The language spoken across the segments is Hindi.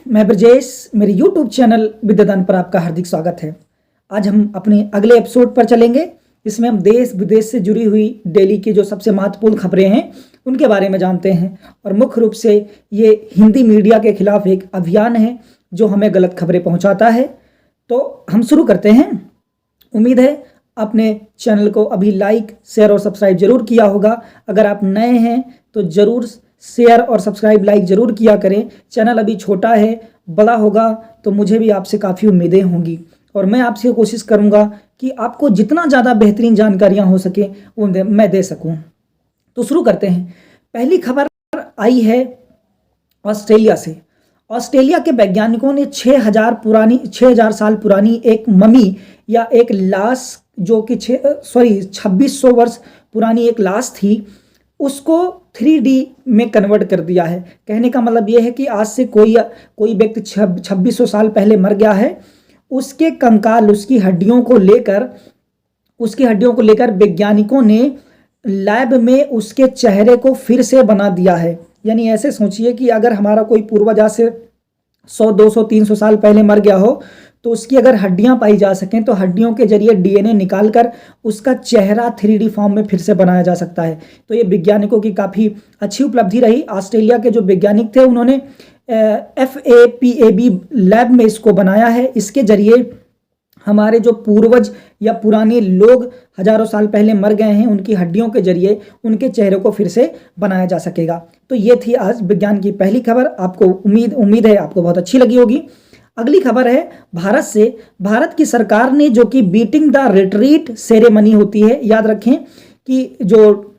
मैं ब्रजेश, मेरे YouTube चैनल विद्यादान पर आपका हार्दिक स्वागत है। आज हम अपने अगले एपिसोड पर चलेंगे। इसमें हम देश विदेश से जुड़ी हुई डेली की जो सबसे महत्वपूर्ण खबरें हैं उनके बारे में जानते हैं। और मुख्य रूप से ये हिंदी मीडिया के खिलाफ एक अभियान है जो हमें गलत खबरें पहुंचाता है। तो हम शुरू करते हैं। उम्मीद है अपने चैनल को अभी लाइक, शेयर और सब्सक्राइब जरूर किया होगा। अगर आप नए हैं तो ज़रूर शेयर और सब्सक्राइब लाइक ज़रूर किया करें। चैनल अभी छोटा है, बड़ा होगा तो मुझे भी आपसे काफ़ी उम्मीदें होंगी और मैं आपसे कोशिश करूंगा कि आपको जितना ज़्यादा बेहतरीन जानकारियां हो सके वो मैं दे सकूं। तो शुरू करते हैं। पहली खबर आई है ऑस्ट्रेलिया से। ऑस्ट्रेलिया के वैज्ञानिकों ने 6000 साल पुरानी एक ममी या एक लाश जो कि 2600 वर्ष पुरानी एक लाश थी, उसको 3D में कन्वर्ट कर दिया है। कहने का मतलब यह है कि आज से कोई व्यक्ति 2600 साल पहले मर गया है, उसके कंकाल, उसकी हड्डियों को लेकर वैज्ञानिकों ने लैब में उसके चेहरे को फिर से बना दिया है। यानी ऐसे सोचिए कि अगर हमारा कोई पूर्वज आज से 100, 200, 300 साल पहले मर गया हो तो उसकी अगर हड्डियां पाई जा सकें तो हड्डियों के जरिए DNA निकालकर उसका चेहरा 3D फॉर्म में फिर से बनाया जा सकता है। तो ये वैज्ञानिकों की काफ़ी अच्छी उपलब्धि रही। ऑस्ट्रेलिया के जो वैज्ञानिक थे उन्होंने FAPAB लैब में इसको बनाया है। इसके जरिए हमारे जो पूर्वज या पुराने लोग हजारों साल पहले मर गए हैं उनकी हड्डियों के जरिए उनके चेहरे को फिर से बनाया जा सकेगा। तो ये थी आज विज्ञान की पहली खबर। आपको उम्मीद है आपको बहुत अच्छी लगी होगी। अगली खबर है भारत से। भारत की सरकार ने, जो कि बीटिंग द रिट्रीट सेरेमनी होती है, याद रखें कि जो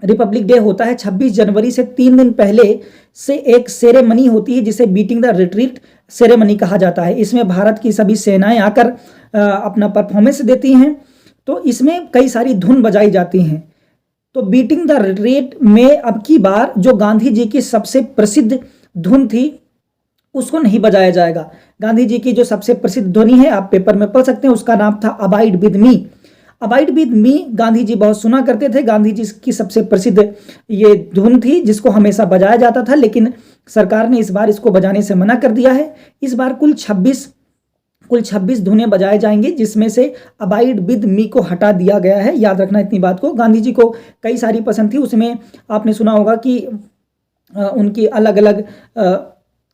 रिपब्लिक डे होता है 26 जनवरी से 3 दिन पहले से एक सेरेमनी होती है जिसे बीटिंग द रिट्रीट सेरेमनी कहा जाता है। इसमें भारत की सभी सेनाएं आकर अपना परफॉर्मेंस देती हैं। तो इसमें कई सारी धुन बजाई जाती हैं। तो बीटिंग द रिट्रीट में अब की बार जो गांधी जी की सबसे प्रसिद्ध धुन थी उसको नहीं बजाया जाएगा। गांधी जी की जो सबसे प्रसिद्ध ध्वनि है, आप पेपर में पढ़ सकते हैं, उसका नाम था abide with me. Abide with me Gandhi ji बहुत सुना करते थे। गांधी जी की सबसे प्रसिद्ध ये धुन थी जिसको हमेशा बजाया जाता था, लेकिन सरकार ने इस बार इसको बजाने से मना कर दिया है। इस बार कुल 26 धुनें बजाए जाएंगे जिसमें से अबाइड विद मी को हटा दिया गया है। याद रखना इतनी बात को। गांधी जी को कई सारी पसंद थी, उसमें आपने सुना होगा कि उनकी अलग अलग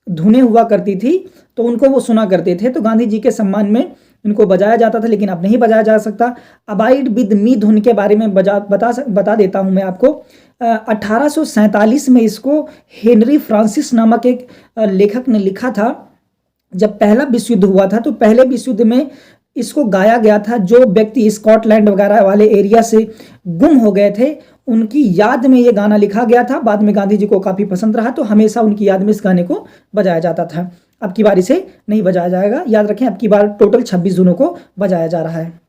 धुनें हुआ करती थी तो उनको वो सुना करते थे। तो गांधी जी के सम्मान में इनको बजाया जाता था, लेकिन अब नहीं बजाया जा सकता। अबाइड विद मी धुन के बारे में बता देता हूं मैं आपको। 1847 में इसको हेनरी फ्रांसिस नामक एक लेखक ने लिखा था। जब पहला विश्व युद्ध हुआ था तो पहले विश्व युद्ध में इसको गाया गया था। जो व्यक्ति स्कॉटलैंड वगैरह वाले एरिया से गुम हो गए थे उनकी याद में ये गाना लिखा गया था। बाद में गांधी जी को काफ़ी पसंद रहा तो हमेशा उनकी याद में इस गाने को बजाया जाता था। अब की बार इसे नहीं बजाया जाएगा। याद रखें, अब की बार टोटल 26 धुनों को बजाया जा रहा है।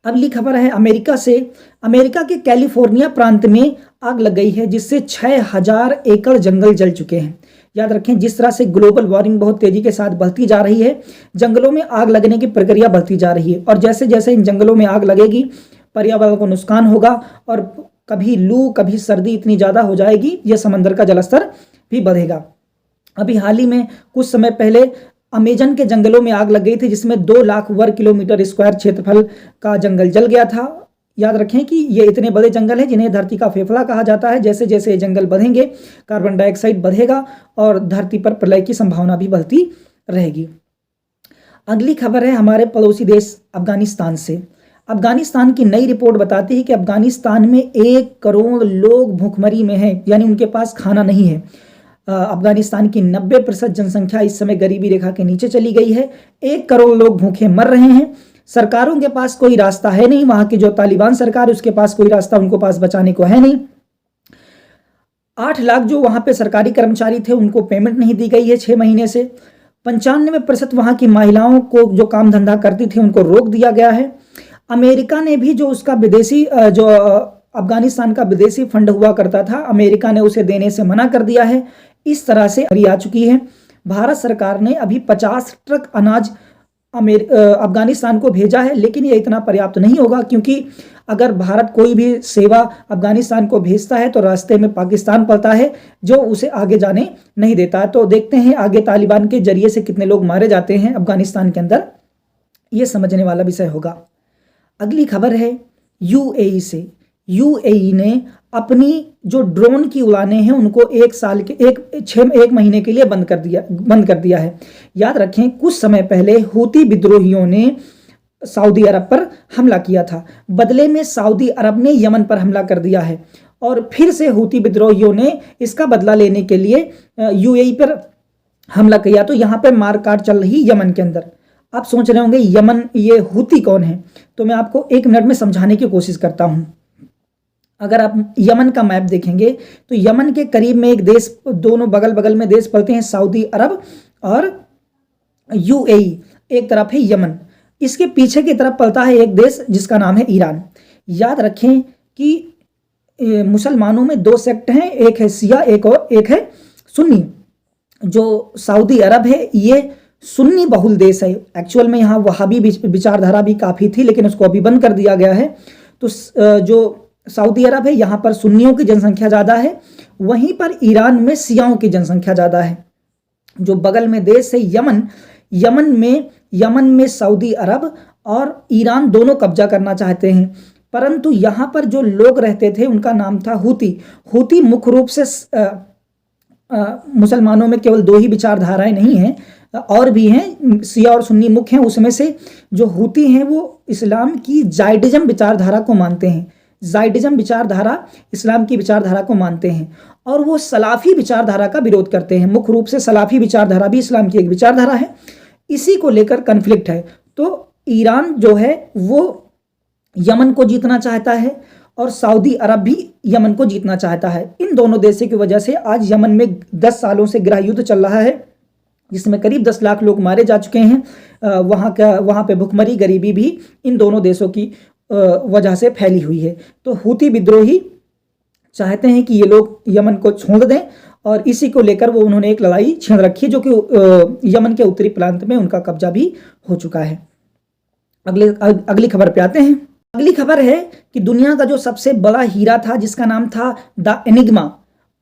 अगली खबर है अमेरिका से। अमेरिका के कैलिफोर्निया प्रांत में आग लग गई है जिससे 6000 एकड़ जंगल जल चुके हैं। याद रखें, जिस तरह से ग्लोबल वार्मिंग बहुत तेजी के साथ बढ़ती जा रही है, जंगलों में आग लगने की प्रक्रिया बढ़ती जा रही है और जैसे जैसे इन जंगलों में आग लगेगी पर्यावरण को नुकसान होगा और कभी लू कभी सर्दी इतनी ज़्यादा हो जाएगी, यह समंदर का जलस्तर भी बढ़ेगा। अभी हाल ही में कुछ समय पहले अमेजन के जंगलों में आग लग गई थी जिसमें 2 लाख वर्ग किलोमीटर स्क्वायर क्षेत्रफल का जंगल जल गया था। याद रखें कि ये इतने बड़े जंगल हैं जिन्हें धरती का फेफड़ा कहा जाता है। जैसे जैसे ये जंगल बढ़ेंगे कार्बन डाइऑक्साइड बढ़ेगा और धरती पर प्रलय की संभावना भी बढ़ती रहेगी। अगली खबर है हमारे पड़ोसी देश अफगानिस्तान से। अफगानिस्तान की नई रिपोर्ट बताती है कि अफगानिस्तान में 1 करोड़ लोग भूखमरी में हैं, यानी उनके पास खाना नहीं है। अफगानिस्तान की 90% जनसंख्या इस समय गरीबी रेखा के नीचे चली गई है। 1 करोड़ लोग भूखे मर रहे हैं। सरकारों के पास कोई रास्ता है नहीं। वहां की जो तालिबान सरकार है उसके पास कोई रास्ता उनको पास बचाने को है नहीं। 8 लाख जो वहां पे सरकारी कर्मचारी थे उनको पेमेंट नहीं दी गई है 6 महीने से। 95% वहां की महिलाओं को जो काम धंधा करती थी उनको रोक दिया गया है। अमेरिका ने भी जो उसका विदेशी जो अफगानिस्तान का विदेशी फंड हुआ करता था, अमेरिका ने उसे देने से मना कर दिया है। इस तरह से आ चुकी है। भारत सरकार ने अभी 50 ट्रक अनाज अफगानिस्तान को भेजा है, लेकिन ये इतना पर्याप्त नहीं होगा, क्योंकि अगर भारत कोई भी सेवा अफगानिस्तान को भेजता है तो रास्ते में पाकिस्तान पड़ता है जो उसे आगे जाने नहीं देता है। तो देखते हैं आगे तालिबान के जरिए से कितने लोग मारे जाते हैं अफगानिस्तान के अंदर, ये समझने वाला विषय होगा। अगली खबर है यूएई से। यूएई ने अपनी जो ड्रोन की उड़ानें हैं उनको एक महीने के लिए बंद कर दिया है। याद रखें, कुछ समय पहले हूती विद्रोहियों ने सऊदी अरब पर हमला किया था, बदले में सऊदी अरब ने यमन पर हमला कर दिया है, और फिर से हूती विद्रोहियों ने इसका बदला लेने के लिए यूएई पर हमला किया। तो यहाँ पे मारकाट चल रही यमन के अंदर। आप सोच रहे होंगे यमन, ये हूती कौन है, तो मैं आपको 1 मिनट में समझाने की कोशिश करता हूँ। अगर आप यमन का मैप देखेंगे तो यमन के करीब में एक देश, दोनों बगल बगल में देश पड़ते हैं, सऊदी अरब और यूएई, एक तरफ है यमन, इसके पीछे की तरफ पड़ता है एक देश जिसका नाम है ईरान। याद रखें कि मुसलमानों में 2 सेक्ट हैं, एक है शिया, एक है सुन्नी। जो सऊदी अरब है ये सुन्नी बहुल देश है। एक्चुअल में यहाँ वहाबी विचारधारा भी काफ़ी थी, लेकिन उसको अभी बंद कर दिया गया है। तो जो सऊदी अरब है यहाँ पर सुन्नियों की जनसंख्या ज़्यादा है, वहीं पर ईरान में शियाओं की जनसंख्या ज़्यादा है। जो बगल में देश है यमन, यमन में सऊदी अरब और ईरान दोनों कब्जा करना चाहते हैं, परंतु यहाँ पर जो लोग रहते थे उनका नाम था हूती। हूती मुख्य रूप से मुसलमानों में केवल 2 ही विचारधाराएं नहीं हैं, और भी हैं, शिया और सुन्नी मुख्य हैं। उसमें से जो हूती हैं वो इस्लाम की जायडिज्म विचारधारा को मानते हैं। जायडिज्म विचारधारा इस्लाम की विचारधारा को मानते हैं, और वो सलाफी विचारधारा का विरोध करते हैं। मुख्य रूप से सलाफी विचारधारा भी इस्लाम की एक विचारधारा है, इसी को लेकर कन्फ्लिक्ट है। तो ईरान जो है वो यमन को जीतना चाहता है, और सऊदी अरब भी यमन को जीतना चाहता है। इन दोनों देशों की वजह से आज यमन में 10 सालों से गृह युद्ध चल रहा है, जिसमें करीब 10 लाख लोग मारे जा चुके हैं। वहाँ पे भुखमरी, गरीबी भी इन दोनों देशों की वजह से फैली हुई है। तो हूती विद्रोही चाहते हैं कि ये लोग यमन को छोड़ दें, और इसी को लेकर वो उन्होंने एक लड़ाई छेड़ रखी है, जो कि यमन के उत्तरी प्रांत में उनका कब्जा भी हो चुका है। अगली खबर पे आते हैं। अगली खबर है कि दुनिया का जो सबसे बड़ा हीरा था, जिसका नाम था द एनिग्मा,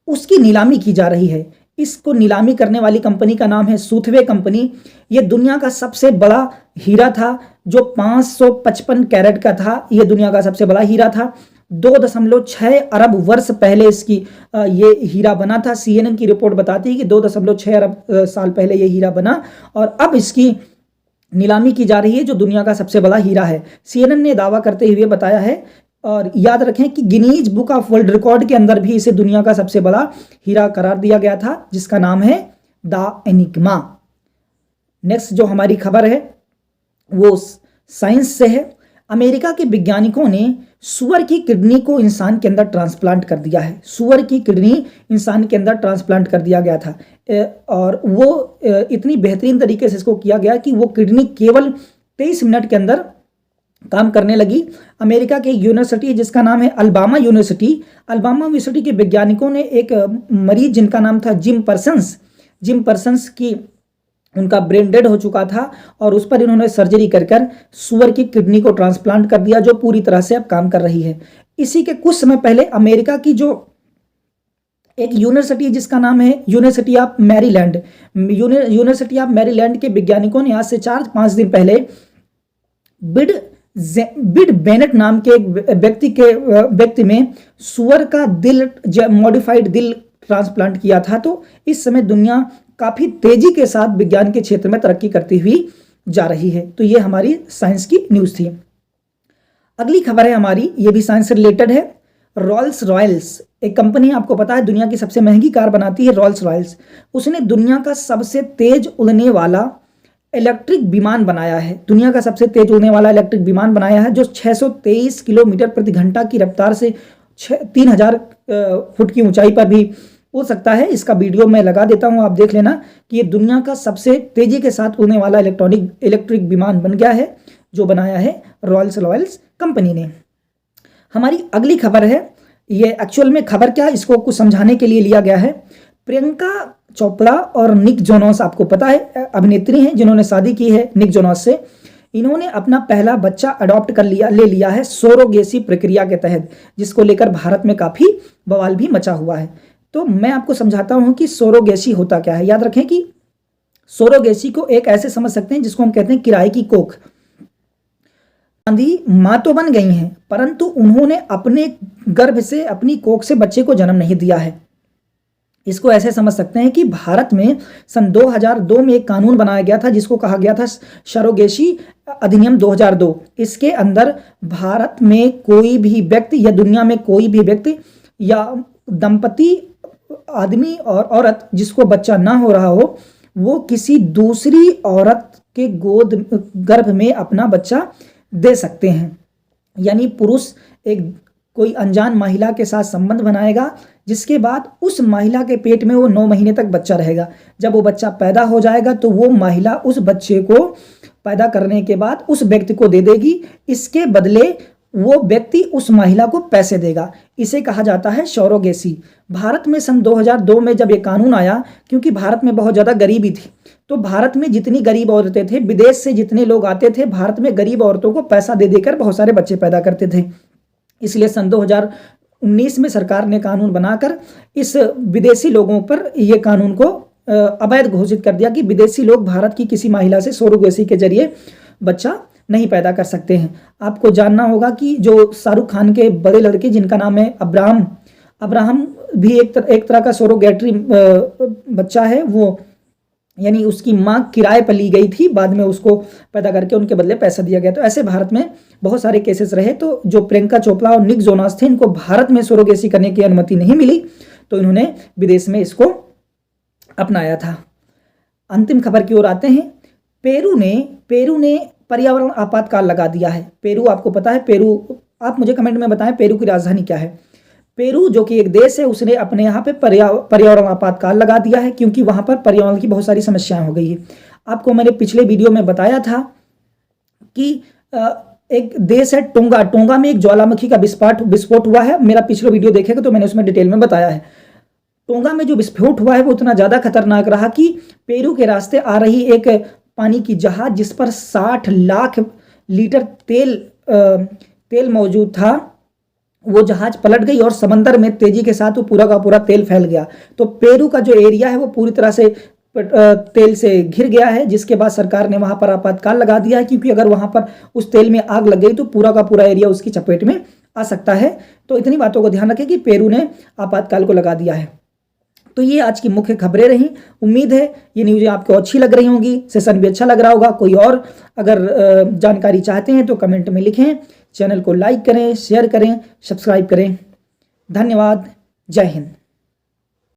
उसकी नीलामी की जा रही है। इसको नीलामी करने वाली कंपनी का नाम है सूथवे कंपनी। ये दुनिया का सबसे बड़ा हीरा था, जो 555 कैरेट का था। ये दुनिया का सबसे बड़ा हीरा था। 2.6 अरब वर्ष पहले इसकी ये हीरा बना था। CNN की रिपोर्ट बताती है कि 2.6 अरब साल पहले ये हीरा बना, और अब इसकी नीलामी की जा रही है, जो दुनिया का सबसे बड़ा हीरा है। CNN ने दावा करते हुए बताया है। और याद रखें कि Guinness book of world record के अंदर भी इसे दुनिया का सबसे बड़ा हीरा करार दिया गया था, जिसका नाम है द एनिग्मा। नेक्स्ट जो हमारी खबर है वो साइंस से है। अमेरिका के वैज्ञानिकों ने सुअर की किडनी को इंसान के अंदर ट्रांसप्लांट कर दिया है। सुअर की किडनी इंसान के अंदर ट्रांसप्लांट कर दिया गया था, और वो इतनी बेहतरीन तरीके से इसको किया गया कि वो किडनी केवल 23 मिनट के अंदर काम करने लगी। अमेरिका की यूनिवर्सिटी जिसका नाम है अल्बामा यूनिवर्सिटी के वैज्ञानिकों ने एक मरीज जिनका नाम था जिम पर्सन्स की, उनका ब्रेन डेड हो चुका था, और उस पर इन्होंने सर्जरी कर सुअर की किडनी को ट्रांसप्लांट कर दिया, जो पूरी तरह से अब काम कर रही है। इसी के कुछ समय पहले अमेरिका की जो एक यूनिवर्सिटी जिसका नाम है यूनिवर्सिटी ऑफ मैरीलैंड के वैज्ञानिकों ने आज से 4-5 दिन पहले बिड बेनेट नाम के एक व्यक्ति में सुअर का दिल, मॉडिफाइड दिल ट्रांसप्लांट किया था। तो इस समय दुनिया काफी तेजी के साथ विज्ञान के क्षेत्र में तरक्की करती हुई जा रही है। तो ये हमारी साइंस की न्यूज थी। अगली खबर है हमारी, ये भी साइंस से रिलेटेड है। रॉल्स रॉयल्स एक कंपनी, आपको पता है दुनिया की सबसे महंगी कार बनाती है रॉल्स रॉयल्स। उसने दुनिया का सबसे तेज उड़ने वाला इलेक्ट्रिक विमान बनाया है। दुनिया का सबसे तेज उड़ने वाला इलेक्ट्रिक विमान बनाया है, जो 623 किलोमीटर प्रति घंटा की रफ्तार से 3000 फुट की ऊंचाई पर भी उड़ सकता है। इसका वीडियो मैं लगा देता हूं, आप देख लेना कि ये दुनिया का सबसे तेजी के साथ उड़ने वाला इलेक्ट्रिक विमान बन गया है, जो बनाया है रॉल्स रॉयल्स कंपनी ने। हमारी अगली खबर है, ये एक्चुअल में खबर क्या, इसको कुछ समझाने के लिए लिया गया है। प्रियंका चोपड़ा और निक जोनास, आपको पता है अभिनेत्री हैं जिन्होंने शादी की है निक जोनास से, इन्होंने अपना पहला बच्चा अडॉप्ट ले लिया है सोरोगेसी प्रक्रिया के तहत, जिसको लेकर भारत में काफ़ी बवाल भी मचा हुआ है। तो मैं आपको समझाता हूं कि सोरोगेसी होता क्या है। याद रखें कि सोरोगेसी को एक ऐसे समझ सकते हैं जिसको हम कहते हैं किराए की कोख। गांधी मां तो बन गई हैं, परंतु उन्होंने अपने गर्भ से, अपनी कोख से बच्चे को जन्म नहीं दिया है। इसको ऐसे समझ सकते हैं कि भारत में सन 2002 में एक कानून बनाया गया था जिसको कहा गया था सरोगेसी अधिनियम 2002। इसके अंदर भारत में कोई भी व्यक्ति या दुनिया में कोई भी व्यक्ति या दंपति, आदमी और औरत जिसको बच्चा ना हो रहा हो, वो किसी दूसरी औरत के गर्भ में अपना बच्चा दे सकते हैं। यानी पुरुष एक कोई अनजान महिला के साथ संबंध बनाएगा, जिसके बाद उस महिला के पेट में वो 9 महीने तक बच्चा रहेगा। जब वो बच्चा पैदा हो जाएगा तो वो महिला उस बच्चे को पैदा करने के बाद उस व्यक्ति को दे देगी, इसके बदले वो व्यक्ति उस महिला को पैसे देगा। इसे कहा जाता है सरोगेसी। भारत में सन 2002 में जब ये कानून आया, क्योंकि भारत में बहुत ज़्यादा गरीबी थी, तो भारत में जितनी गरीब औरतें थे, विदेश से जितने लोग आते थे, भारत में गरीब औरतों को पैसा दे देकर बहुत सारे बच्चे पैदा करते थे। इसलिए सन 2019 में सरकार ने कानून बनाकर इस विदेशी लोगों पर ये कानून को अवैध घोषित कर दिया कि विदेशी लोग भारत की किसी महिला से सरोगेसी के जरिए बच्चा नहीं पैदा कर सकते हैं। आपको जानना होगा कि जो शाहरुख खान के बड़े लड़के जिनका नाम है अब्राहम भी एक तरह का सरोगेटरी बच्चा है। वो यानी उसकी माँ किराए पर ली गई थी, बाद में उसको पैदा करके उनके बदले पैसा दिया गया। तो ऐसे भारत में बहुत सारे केसेस रहे। तो जो प्रियंका चोपड़ा और निक जोनास थे, इनको भारत में सरोगेसी करने की अनुमति नहीं मिली, तो इन्होंने विदेश में इसको अपनाया था। अंतिम खबर की ओर आते हैं। पेरू ने पर्यावरण आपातकाल लगा दिया है। पेरू, आपको पता है पेरू, आप मुझे कमेंट में बताएं पेरू की राजधानी क्या है। पेरू जो कि एक देश है, उसने अपने यहाँ पे पर्यावरण आपातकाल लगा दिया है, क्योंकि वहाँ पर पर्यावरण की बहुत सारी समस्याएं हो गई है। आपको मैंने पिछले वीडियो में बताया था कि एक देश है टोंगा में एक ज्वालामुखी का विस्फोट हुआ है। मेरा पिछला वीडियो देखेगा तो मैंने उसमें डिटेल में बताया है। टोंगा में जो विस्फोट हुआ है वो इतना ज़्यादा खतरनाक रहा कि पेरू के रास्ते आ रही एक पानी की जहाज, जिस पर 60 लाख लीटर तेल मौजूद था, वो जहाज पलट गई और समंदर में तेजी के साथ वो पूरा का पूरा तेल फैल गया। तो पेरू का जो एरिया है वो पूरी तरह से तेल से घिर गया है, जिसके बाद सरकार ने वहां पर आपातकाल लगा दिया है, क्योंकि अगर वहां पर उस तेल में आग लग गई तो पूरा का पूरा एरिया उसकी चपेट में आ सकता है। तो इतनी बातों को ध्यान रखें कि पेरू ने आपातकाल को लगा दिया है। तो ये आज की मुख्य खबरें रहीं। उम्मीद है ये न्यूज़ें आपको अच्छी लग रही होंगी, सेशन भी अच्छा लग रहा होगा। कोई और अगर जानकारी चाहते हैं तो कमेंट में लिखें। चैनल को लाइक करें, शेयर करें, सब्सक्राइब करें। धन्यवाद। जय हिंद।